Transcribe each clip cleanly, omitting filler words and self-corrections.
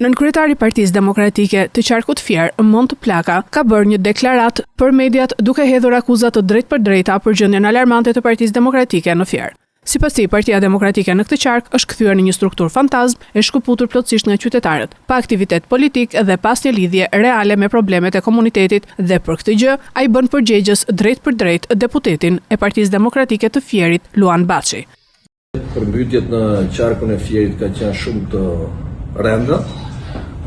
Nënkryetari i Partisë Demokratike të Qarkut Fier, Mont Plaka, ka bërë një deklaratë për mediat duke hedhur akuza të drejtpërdrejta për gjendjen alarmante të Partisë Demokratike në Fier. Sipas tij, Partia Demokratike në këtë qark është kthyer në një strukturë fantazm e shkëputur plotësisht nga qytetarët, pa aktivitet politik dhe pas një lidhje reale me problemet e komunitetit dhe për këtë gjë ai bën përgjegjës drejt për drejt deputetin e Partisë Demokratike të Fierit, Luan Baçi. Përmbytjet në qarkun e Fierit ka qenë shumë të rënda,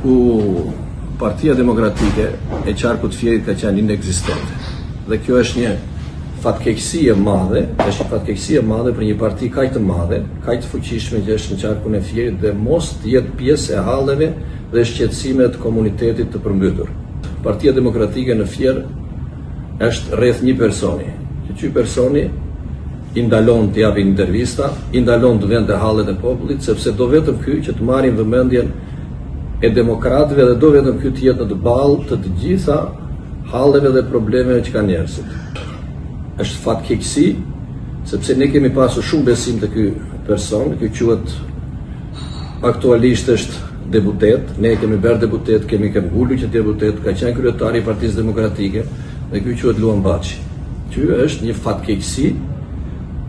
ku Partia Demokratike e Qarkut Fierit ka qenë inekzistente. Dhe kjo është një fatkeqësi e madhe, për një parti kaq të madhe, kaq të fuqishme që është në Qarkun e Fierit dhe mos të jetë pjesë e halleve dhe shqetësimeve të komunitetit të përmbytur. Partia Demokratike në Fier është rreth një personi. Ky personi i ndalon të japë intervista, i ndalon të vende hallet e popullit, sepse do vetëm ky që të marrin vëmendjen e demokratëve dhe do vetëm ky të jetë në të ballë të gjitha halleve dhe problemeve që kanë njerëzit. Është fatkeqësi, sepse ne kemi pasur shumë besim te ky person, ky quhet aktualisht është deputet, ne kemi bërë deputet, kemi ulur që deputet, ka qenë kryetari i Partisë Demokratike dhe ky quhet Luan Baçi. Ky është një fatkeqësi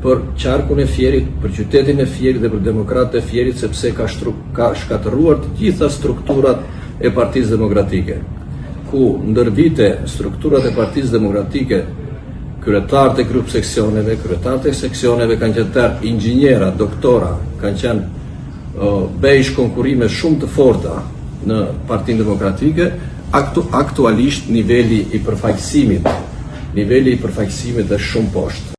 për qarkun e Fierit, për qytetin e Fierit dhe për demokratët e Fierit, sepse ka shkatëruar të gjitha strukturat e Partisë Demokratike, ku ndër vite strukturat e Partisë Demokratike, kryetarët e grup seksioneve, kryetarët e seksioneve kanë qenë tërë inxhiniera, doktora, kanë qenë bejsh konkurrime shumë të forta në Partinë Demokratike, aktualisht niveli i përfaqësimit është shumë poshtë.